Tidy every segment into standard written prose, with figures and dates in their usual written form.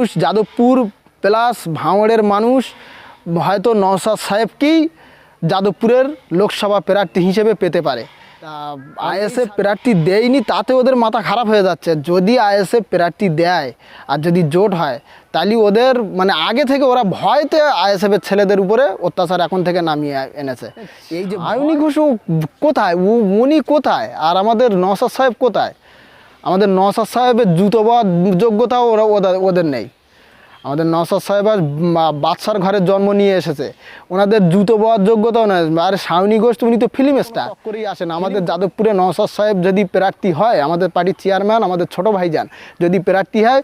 মানুষ যাদবপুর প্লাস ভাঙড়ের মানুষ হয়তো নওশাদ সাহেবকেই যাদবপুরের লোকসভা প্রার্থী হিসেবে পেতে পারে। আইএসএফ প্রার্থী দেয়নি তাতে ওদের মাথা খারাপ হয়ে যাচ্ছে। যদি আইএসএফ প্রার্থী দেয় আর যদি জোট হয় তাহলে ওদের মানে আগে থেকে ওরা ভয়তে আইএসএফের ছেলেদের উপরে অত্যাচার এখন থেকে নামিয়ে এনেছে। এই যে আয়ুনি ঘোষ কোথায়, উনি কোথায়, আর আমাদের নওশাদ সাহেব কোথায়? আমাদের নওশাদ সাহেবের জুতো পাওয়ার যোগ্যতাও ওদের নেই। আমাদের নওশাদ সাহেব আর বাদশার ঘরে জন্ম নিয়ে এসেছে, ওনাদের জুতো পাওয়ার যোগ্যতাও নেই। আর শাওনি ঘোষ উনি তো ফিল্ম স্টার করেই আসেন। আমাদের যাদবপুরে নওশাদ সাহেব যদি প্রার্থী হয়, আমাদের পার্টির চেয়ারম্যান আমাদের ছোটো ভাইজান যদি প্রার্থী হয়,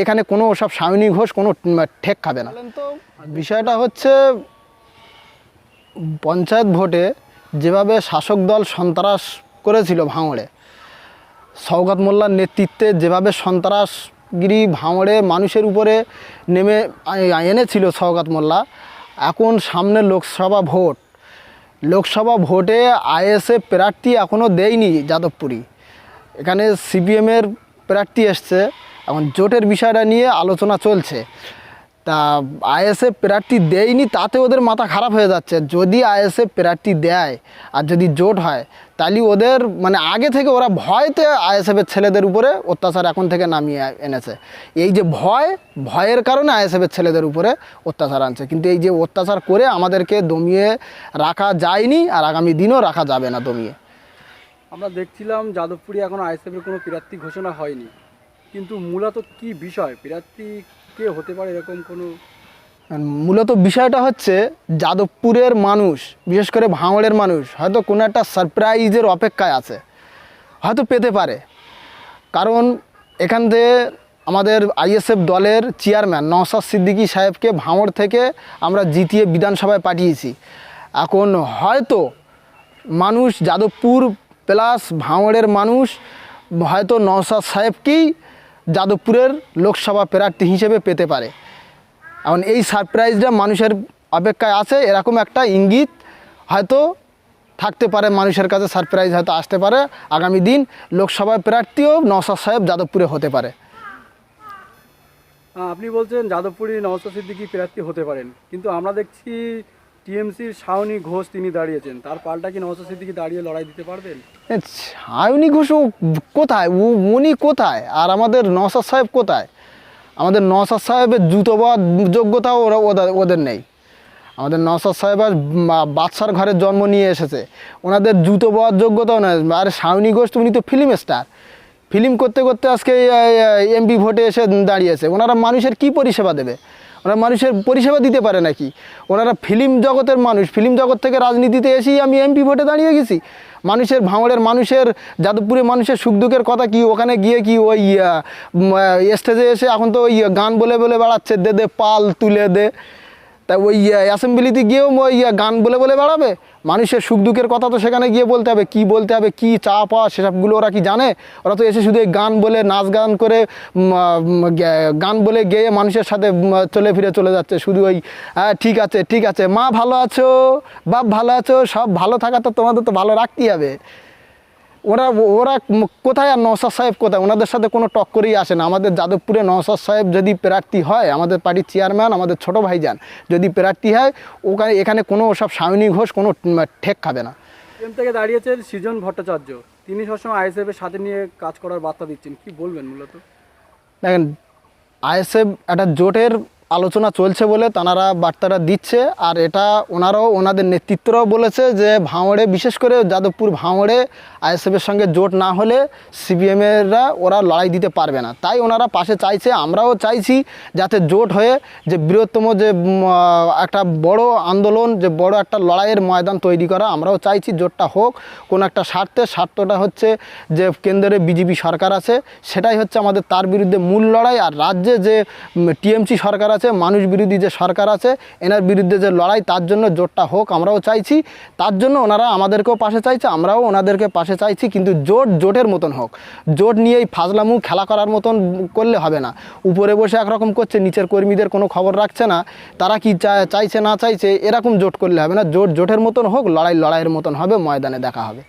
এখানে কোনো ওসব শাওনি ঘোষ কোনো ঠেক খাবে না। তো বিষয়টা হচ্ছে পঞ্চায়েত ভোটে যেভাবে শাসক দল সন্ত্রাস করেছিল ভাঙড়ে, শওকত মোল্লার নেতৃত্বে যেভাবে সন্ত্রাসগিরি ভাঙড়ে মানুষের উপরে নেমে এনেছিল শওকত মোল্লা, এখন সামনে লোকসভা ভোটে আইএসএফ প্রার্থী এখনও দেয়নি যাদবপুরি। এখানে সিপিএমের প্রার্থী এসছে, এখন জোটের বিষয়টা নিয়ে আলোচনা চলছে। তা আইএসএফ প্রার্থী দেয়নি তাতে ওদের মাথা খারাপ হয়ে যাচ্ছে। যদি আইএসএফ প্রার্থী দেয় আর যদি জোট হয় তাহলে ওদের মানে আগে থেকে ওরা ভয়তে আইএসএফের ছেলেদের উপরে অত্যাচার এখন থেকে নামিয়ে এনেছে। এই যে ভয়ের কারণে আইএসএফের ছেলেদের উপরে অত্যাচার আনছে, কিন্তু এই যে অত্যাচার করে আমাদেরকে দমিয়ে রাখা যায়নি, আর আগামী দিনও রাখা যাবে না দমিয়ে। আমরা দেখছিলাম যাদবপুরে এখন আইএসএফের কোনো প্রার্থী ঘোষণা হয়নি, কিন্তু মূলত কি বিষয়, প্রার্থী কে হতে পারে এরকম কোনো? মূলত বিষয়টা হচ্ছে যাদবপুরের মানুষ, বিশেষ করে ভাঙড়ের মানুষ হয়তো কোনো একটা সারপ্রাইজের অপেক্ষায় আছে, হয়তো পেতে পারে। কারণ এখান থেকে আমাদের আইএসএফ দলের চেয়ারম্যান নওশাদ সিদ্দিকী সাহেবকে ভাঙড় থেকে আমরা জিতিয়ে বিধানসভায় পাঠিয়েছি। এখন হয়তো মানুষ যাদবপুর প্লাস ভাঙড়ের মানুষ হয়তো নওশাদ সাহেবকেই যাদবপুরের লোকসভা প্রার্থী হিসেবে পেতে পারে। এখন এই সারপ্রাইজটা মানুষের অপেক্ষায় আছে, এরকম একটা ইঙ্গিত হয়তো থাকতে পারে মানুষের কাছে, সারপ্রাইজ হয়তো আসতে পারে। আগামী দিন লোকসভা প্রার্থীও নওশাদ সাহেব যাদবপুরে হতে পারে। আপনি বলছেন যাদবপুরে নওশাদ সিদ্দিকী প্রার্থী হতে পারেন, কিন্তু আমরা দেখছি টিএমসির শাওনি ঘোষ তিনি দাঁড়িয়েছেন, তার পাল্টা কি নওশাদ সিদ্দিকী দাঁড়িয়ে লড়াই দিতে পারবেন? শাওনি ঘোষ কোথায়, উনি কোথায়, আর আমাদের নওশাদ সাহেব কোথায়? আমাদের নওশাদ সাহেবের জুতো পাওয়ার যোগ্যতাও ওদের নেই। আমাদের নওশাদ সাহেব আর বাদশার ঘরে জন্ম নিয়ে এসেছে, ওনাদের জুতো পাওয়ার যোগ্যতাও নেই। আর শাওনি ঘোষ উনি তো ফিল্ম স্টার, ফিল্ম করতে করতে আজকে এমপি ভোটে এসে দাঁড়িয়েছে। ওনারা মানুষের কি পরিষেবা দেবে? ওনারা মানুষের পরিষেবা দিতে পারে নাকি? ওনারা ফিল্ম জগতের মানুষ, ফিল্ম জগৎ থেকে রাজনীতিতে এসেই আমি এমপি ভোটে দাঁড়িয়ে গেছি। মানুষের ভাঙড়ের মানুষের যাদবপুরে মানুষের সুখ দুঃখের কথা কি ওখানে গিয়ে কি ওই স্টেজে এসে এখন তো ওই গান বলে বলে বেড়াচ্ছে, দে দে পাল তুলে দে। তা ওই অ্যাসেম্বলিতে গিয়েও ওই গান বলে বলে বেড়াবে? মানুষের সুখ দুঃখের কথা তো সেখানে গিয়ে বলতে হবে, কি বলতে হবে, কি চা পাওয়া সেসবগুলো ওরা কি জানে? ওরা তো এসে শুধু এই গান বলে নাচ গান করে গান বলে গেয়ে মানুষের সাথে চলে ফিরে চলে যাচ্ছে। শুধু ওই ঠিক আছে ঠিক আছে, মা ভালো আছো, বাপ ভালো আছো, সব ভালো থাকা তো তোমাদের তো ভালো রাখতেই হবে। ওরা কোথায় আর নওশাদ সাহেব কোথায়? ওনাদের সাথে কোনো টক্করই আসে না। আমাদের যাদবপুরে নওশাদ সাহেব যদি প্রার্থী হয়, আমাদের পার্টির চেয়ারম্যান আমাদের ছোটো ভাইজান যদি প্রার্থী হয়, এখানে কোনো ওসব শাওনি ঘোষ কোনো ঠেক খাবে না। এম থেকে দাঁড়িয়েছেন সৃজন ভট্টাচার্য, তিনি সবসময় আইএসএফের সাথে নিয়ে কাজ করার বার্তা দিচ্ছেন, কি বলবেন? মূলত দেখেন, আইএসএফ একটা জোটের আলোচনা চলছে বলে তারা বার্তাটা দিচ্ছে, আর এটা ওনারাও ওনাদের নেতৃত্বরাও বলেছে যে ভাঙড়ে, বিশেষ করে যাদবপুর ভাঙড়ে আইএসএফের সঙ্গে জোট না হলে সিপিএমেররা ওরা লড়াই দিতে পারবে না। তাই ওনারা পাশে চাইছে, আমরাও চাইছি যাতে জোট হয়ে যে বৃহত্তম যে একটা বড় আন্দোলন, যে বড় একটা লড়াইয়ের ময়দান তৈরি করা, আমরাও চাইছি জোটটা হোক কোনো একটা স্বার্থটা হচ্ছে যে কেন্দ্রে বিজেপি সরকার আছে, সেটাই হচ্ছে আমাদের তার বিরুদ্ধে মূল লড়াই। আর রাজ্যে যে টিএমসি সরকার আছে, মানুষ বিরোধী যে সরকার আছে, এনার বিরুদ্ধে যে লড়াই, তার জন্য জোটটা হোক আমরাও চাইছি। তার জন্য ওনারা আমাদেরকেও পাশে চাইছে, আমরাও ওনাদেরকে পাশে চাইছি। কিন্তু জোটের মতন হোক, জোট নিয়েই ফাজলামু খেলা করার মতন করলে হবে না। উপরে বসে একরকম করছে, নিচের কর্মীদের কোনো খবর রাখছে না, তারা কি চাইছে না চাইছে, এরকম জোট করলে হবে না। জোটের মতন হোক, লড়াইয়ের মতন হবে, ময়দানে দেখা হবে।